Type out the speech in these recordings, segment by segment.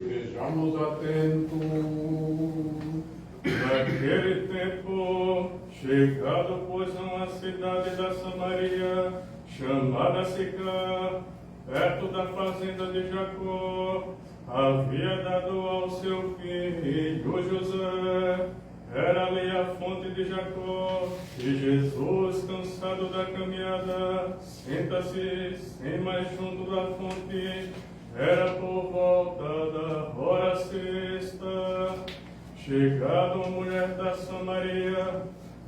Estejamos atentos. Naquele tempo, chegado pois a uma cidade da Samaria, chamada Sicar, perto da fazenda de Jacó, havia dado ao seu filho José. Era ali a fonte de Jacó, e Jesus, cansado da caminhada, senta-se sem mais junto da fonte. Era por volta da hora sexta. Chegado a mulher da Samaria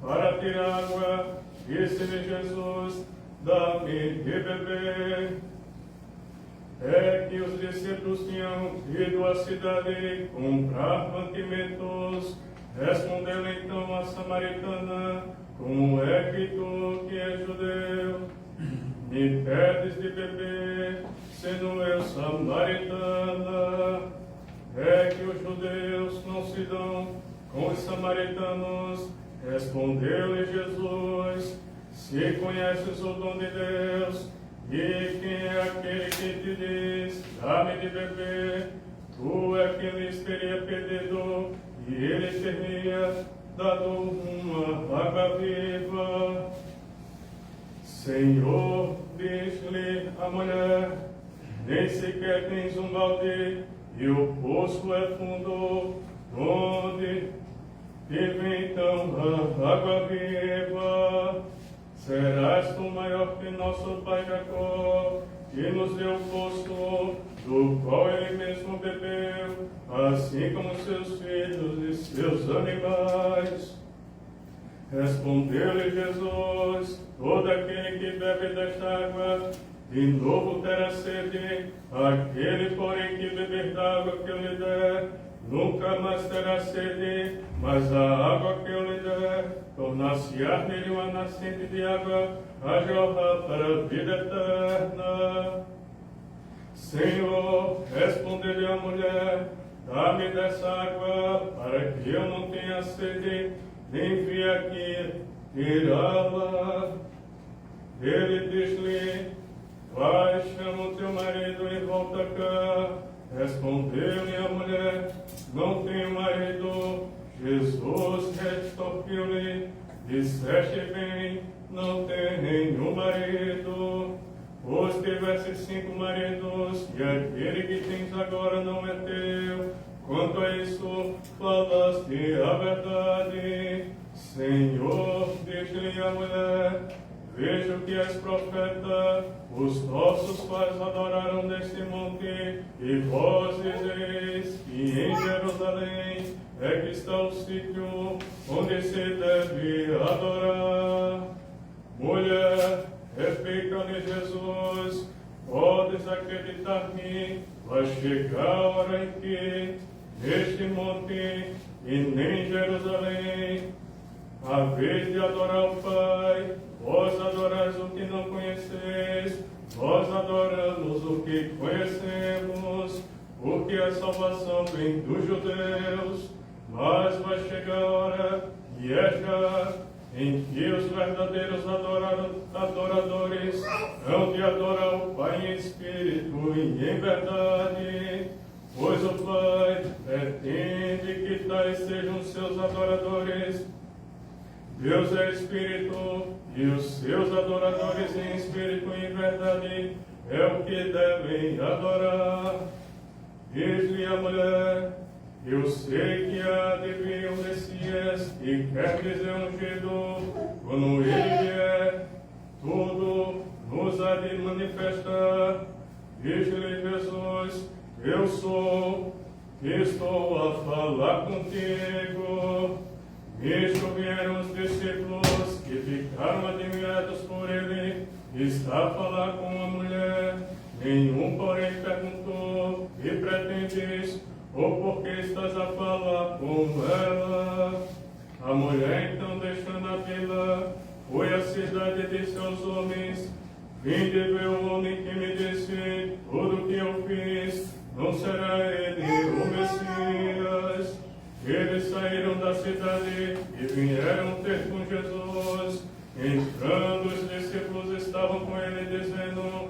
para tirar água, disse-lhe Jesus: dá-me de beber. É que os discípulos tinham ido à cidade comprar mantimentos. Respondeu então a samaritana: como é que tu, que és judeu, me pedes de beber, sendo eu samaritana? É que os judeus não se dão com os samaritanos. Respondeu-lhe Jesus: se conheces o dom de Deus, e quem é aquele que te diz, dá-me de beber, tu é que lhes teria pedido, e ele teria dado uma água viva. Senhor, diz-lhe a mulher, nem sequer tens um balde, e o poço é fundo, onde te vem então a água viva. Serás tu maior que nosso pai Jacó, que nos deu o poço, do qual ele mesmo bebeu, assim como seus filhos e seus animais. Respondeu-lhe Jesus: todo aquele que bebe desta água, de novo terá sede. Aquele, porém, que beber da água que eu lhe der, nunca mais terá sede, mas a água que eu lhe der tornar-se-á nele uma nascente de água a jorrar para a vida eterna. Senhor, respondeu-lhe a mulher, dá-me dessa água, para que eu não tenha sede, nem vi aqui tirá-la. Ele disse-lhe: vai, chama o teu marido e volta cá. Respondeu-lhe a mulher: não tenho marido. Jesus retorquiu-lhe: disseste bem, não tenho nenhum marido, pois tiveste 5 maridos, e aquele que tens agora não é teu. Quanto a isso, falaste a verdade. Senhor, disse-lhe a mulher: vejo que és profeta. Os nossos pais adoraram neste monte, e vós dizeis que em Jerusalém é que está o sítio onde se deve adorar. Mulher, replica-lhe Jesus: podes acreditar-me, vai chegar a hora em que, neste monte e nem em Jerusalém, a vez de adorar o Pai, vós adorais o que não conheceis, nós adoramos o que conhecemos, porque a salvação vem dos judeus. Mas vai chegar a hora, e é já, em que os verdadeiros adoradores hão de adorar o Pai em espírito e em verdade, pois o Pai pretende que tais sejam seus adoradores. Deus é Espírito, e os seus adoradores em espírito e em verdade é o que devem adorar. Diz-lhe a mulher: eu sei que há de vir o Messias, e quer dizer ungido, quando ele vier, tudo nos há de manifestar. Diz-lhe Jesus: eu sou, que estou a falar contigo. Nisto vieram os discípulos, que ficaram admirados por ele. Está a falar com a mulher. Nenhum, porém, perguntou: que pretendes? Ou por que estás a falar com ela? A mulher, então, deixando a vila, foi à cidade e disse aos homens: vinde ver o homem que me disse tudo o que eu fiz. Não será ele o Messias? Eles saíram da cidade e vieram ter com Jesus. Entrando, os discípulos estavam com ele, dizendo: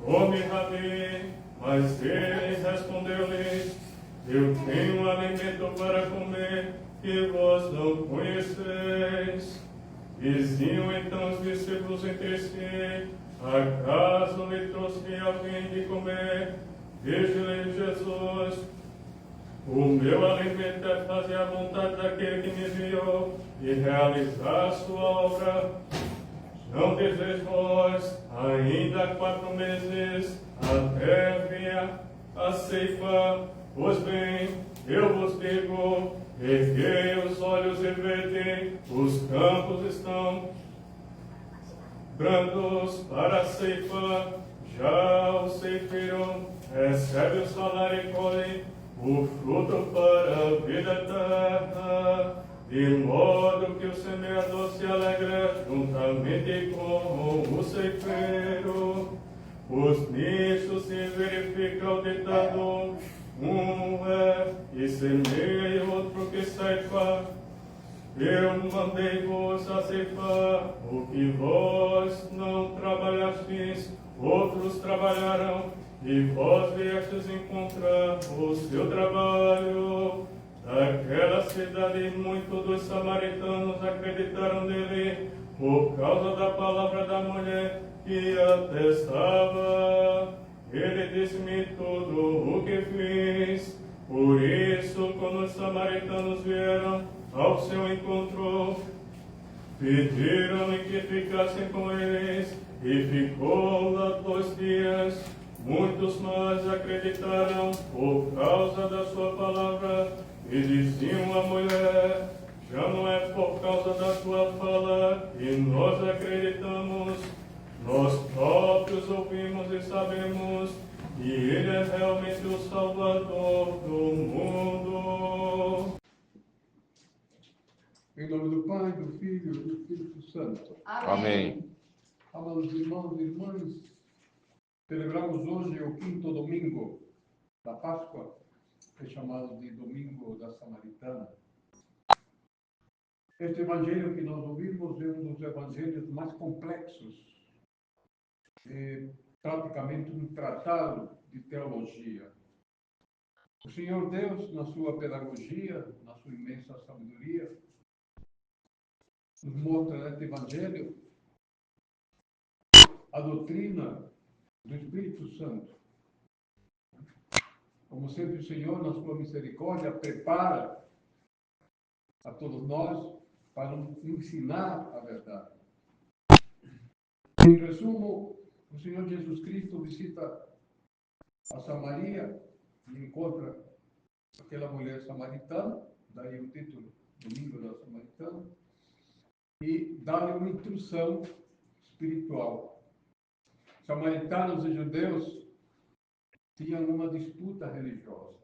come, Rabi. Mas ele respondeu-lhes: Eu tenho um alimento para comer que vós não conheceis. Diziam então os discípulos entre si: acaso lhe trouxe alguém de comer? Disse-lhe Jesus: o meu alimento é fazer a vontade daquele que me enviou e realizar a sua obra. Não dizeis vós, ainda 4 meses, até venha a ceifa. Pois bem, eu vos digo, erguei os olhos e vede, os campos estão brandos para a ceifa. Já o ceifeiro recebe o salário e colhe o fruto para a vida eterna, de modo que o semeador se alegra juntamente com o ceifeiro. Pois nisso se verifica o ditado: um é e semeia e outro que ceifa. Eu mandei-vos a ceifar o que vós não trabalhastes, outros trabalharam, e vós viestes encontrar o seu trabalho. Daquela cidade, muitos dos samaritanos acreditaram nele, por causa da palavra da mulher que atestava. Ele disse-me tudo o que fiz. Por isso, quando os samaritanos vieram ao seu encontro, pediram-lhe que ficassem com eles, e ficou lá 2 dias. Muitos mais acreditaram por causa da sua palavra, e diziam à mulher: já não é por causa da tua fala que nós acreditamos, nós próprios ouvimos e sabemos que Ele é realmente o Salvador do mundo. Em nome do Pai, do Filho e do Espírito Santo. Amém. Amados irmãos e irmãs, celebramos hoje o 5º domingo da Páscoa, que é chamado de Domingo da Samaritana. Este evangelho que nós ouvimos é um dos evangelhos mais complexos, é praticamente um tratado de teologia. O Senhor Deus, na sua pedagogia, na sua imensa sabedoria, nos mostra neste evangelho a doutrina do Espírito Santo. Como sempre, o Senhor, na sua misericórdia, prepara a todos nós para nos ensinar a verdade. Em resumo, o Senhor Jesus Cristo visita a Samaria e encontra aquela mulher samaritana, daí o título, Domingo da Samaritana, e dá-lhe uma instrução espiritual. Samaritanos e judeus tinham uma disputa religiosa.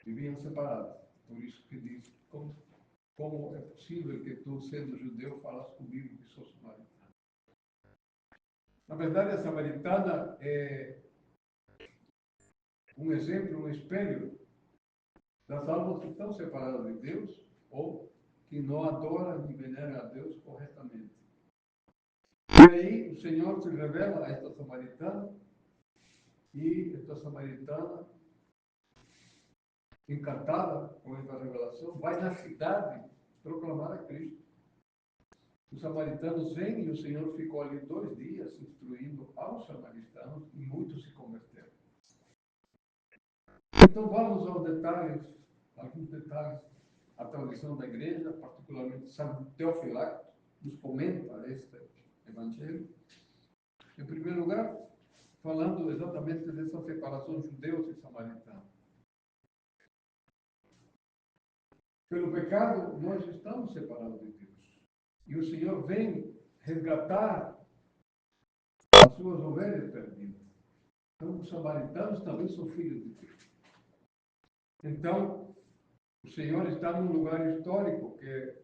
Viviam separados. Por isso que diz, como é possível que tu, sendo judeu, falas comigo que sou samaritano? Na verdade, a samaritana é um exemplo, um espelho das almas que estão separadas de Deus ou que não adoram e veneram a Deus corretamente. E aí o Senhor se revela a esta samaritana, e esta samaritana, encantada com esta revelação, vai na cidade proclamar a Cristo. Os samaritanos vêm e o Senhor ficou ali 2 dias instruindo aos samaritanos e muitos se converteram. Então vamos aos detalhes, alguns detalhes. A tradição da igreja, particularmente São Teofilacto, nos comenta este evangelho. Em primeiro lugar, falando exatamente dessa separação judeus e samaritanos. Pelo pecado, nós estamos separados de Deus. E o Senhor vem resgatar as suas ovelhas perdidas. Então, os samaritanos também são filhos de Deus. Então, o Senhor está num lugar histórico, que é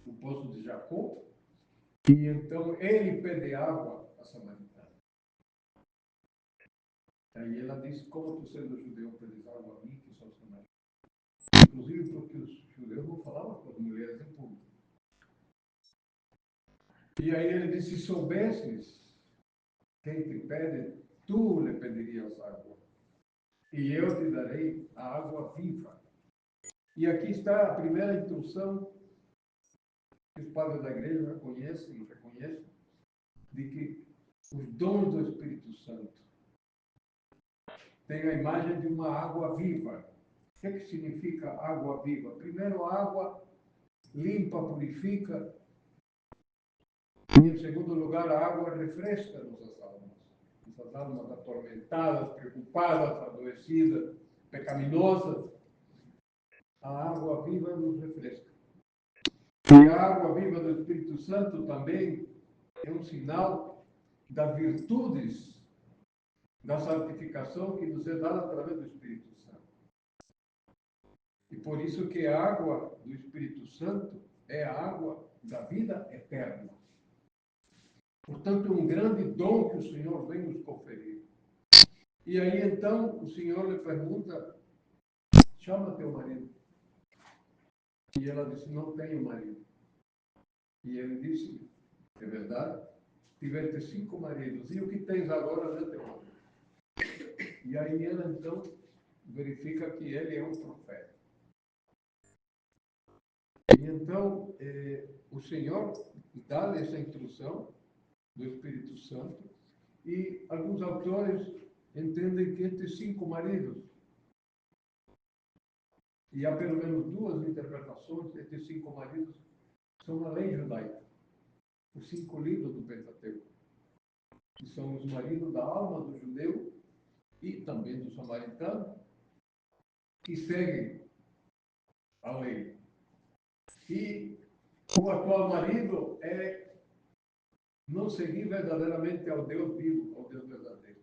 o poço de Jacó, e então ele pede água a samaritana. Aí ela diz: como tu, sendo judeu, pedes água a mim, que sou samaritano? Inclusive porque os judeus não falavam com as mulheres em público. E aí ele diz: se soubesses quem te pede, tu lhe pedirias água, e eu te darei a água viva. E aqui está a primeira instrução que os padres da igreja reconhecem, de que os dons do Espírito Santo têm a imagem de uma água viva. O que significa água viva? Primeiro, a água limpa, purifica. E, em segundo lugar, a água refresca nossas almas atormentadas, preocupadas, adoecidas, pecaminosas. A água viva nos refresca. E a água viva do Espírito Santo também é um sinal das virtudes da santificação que nos é dada através do Espírito Santo. E por isso que a água do Espírito Santo é a água da vida eterna. Portanto, é um grande dom que o Senhor vem nos conferir. E aí, então, o Senhor lhe pergunta, chama teu marido. E ela disse, não tenho marido. E ele disse, é verdade, tiveste 5 maridos, e o que tens agora não é teu marido. E aí ela, então, verifica que ele é um profeta. E então, o Senhor dá essa instrução do Espírito Santo, e alguns autores entendem que estes 5 maridos, e há pelo menos 2 interpretações, estes 5 maridos são a lei judaica, os 5 livros do Pentateuco, que são os maridos da alma do judeu e também do samaritano, que seguem a lei. E o atual marido é não seguir verdadeiramente ao Deus vivo, ao Deus verdadeiro.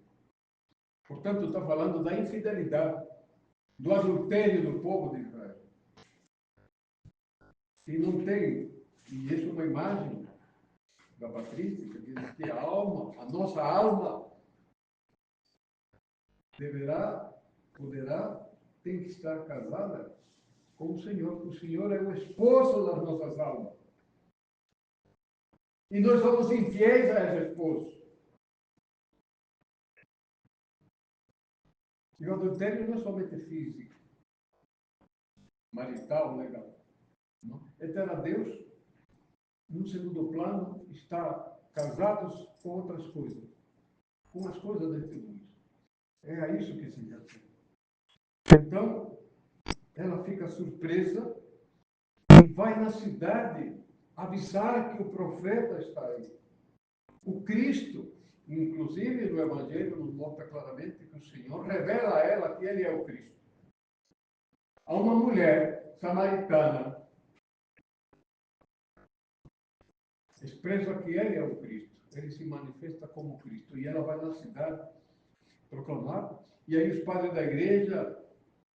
Portanto, está falando da infidelidade, do adultério do povo de Israel. E não tem, e isso é uma imagem da patrística, que diz que a alma, a nossa alma, poderá, tem que estar casada com o Senhor, porque o Senhor é o esposo das nossas almas. E nós somos infiéis a esse esposo. E o adultério não é somente físico, marital, legal. Não. É ter a Deus, num segundo plano, estar casados com outras coisas, com as coisas deste mundo. É a isso que se refere. Então, ela fica surpresa e vai na cidade avisar que o profeta está aí. O Cristo, inclusive no Evangelho, nos mostra claramente que o Senhor revela a ela que ele é o Cristo. A uma mulher samaritana expressa que ele é o Cristo. Ele se manifesta como Cristo. E ela vai na cidade proclamar. E aí os padres da igreja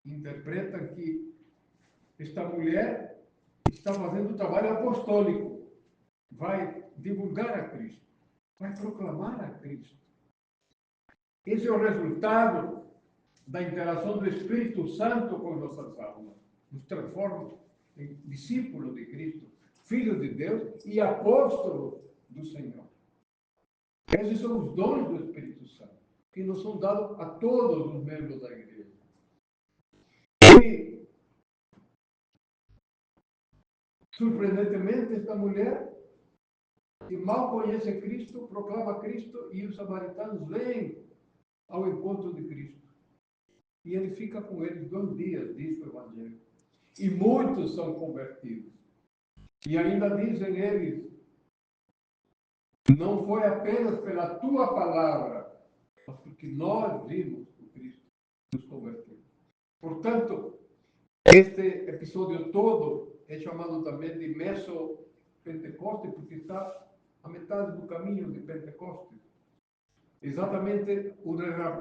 interpretam que esta mulher está fazendo o trabalho apostólico. Vai divulgar a Cristo. Vai proclamar a Cristo. Esse é o resultado da interação do Espírito Santo com nossas almas. Nos transforma em discípulos de Cristo, filhos de Deus e apóstolos do Senhor. Esses são os dons do Espírito Santo, que nos são dados a todos os membros da igreja. E, surpreendentemente, esta mulher, que mal conhece Cristo, proclama Cristo, e os samaritanos vêm ao encontro de Cristo. E ele fica com eles 2 dias, diz o Evangelho. E muitos são convertidos. E ainda dizem eles, não foi apenas pela tua palavra, mas porque nós vimos o Cristo nos converter. Portanto, este episódio todo é chamado também de Meso-Pentecoste, porque está a metade do caminho de Pentecostes. Exatamente o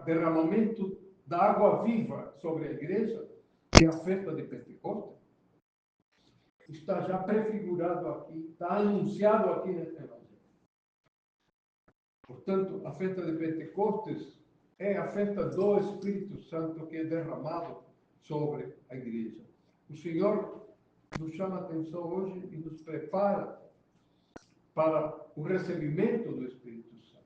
derramamento da água viva sobre a igreja, que é a festa de Pentecostes, está já prefigurado aqui, está anunciado aqui neste Evangelho. Portanto, a festa de Pentecostes é a festa do Espírito Santo que é derramado sobre a igreja. O Senhor nos chama a atenção hoje e nos prepara para o recebimento do Espírito Santo.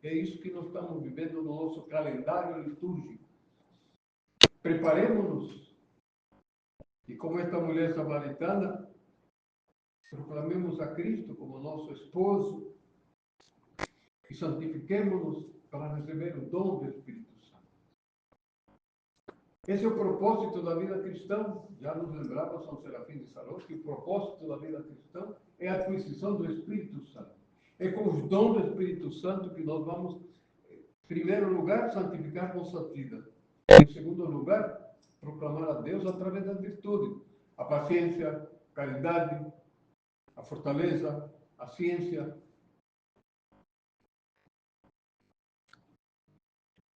É isso que nós estamos vivendo no nosso calendário litúrgico. Preparemos-nos. E como esta mulher samaritana, proclamemos a Cristo como nosso esposo e santifiquemos-nos para receber o dom do Espírito Santo. Esse é o propósito da vida cristã. Já nos lembrava São Serafim de Sarós que o propósito da vida cristã é a aquisição do Espírito Santo. É com os dons do Espírito Santo que nós vamos, em primeiro lugar, santificar nossa vida. Em segundo lugar, proclamar a Deus através da virtude. A paciência, a caridade, a fortaleza, a ciência.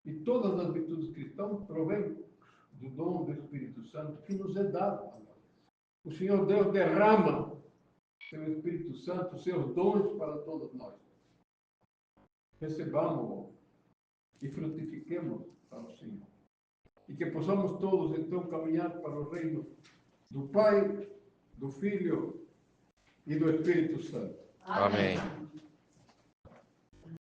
E todas as virtudes cristãs provêm do dom do Espírito Santo que nos é dado. O Senhor Deus derrama seu Espírito Santo, seus dons para todos nós. Recebamos-o e frutifiquemos para o Senhor. E que possamos todos, então, caminhar para o reino do Pai, do Filho e do Espírito Santo. Amém.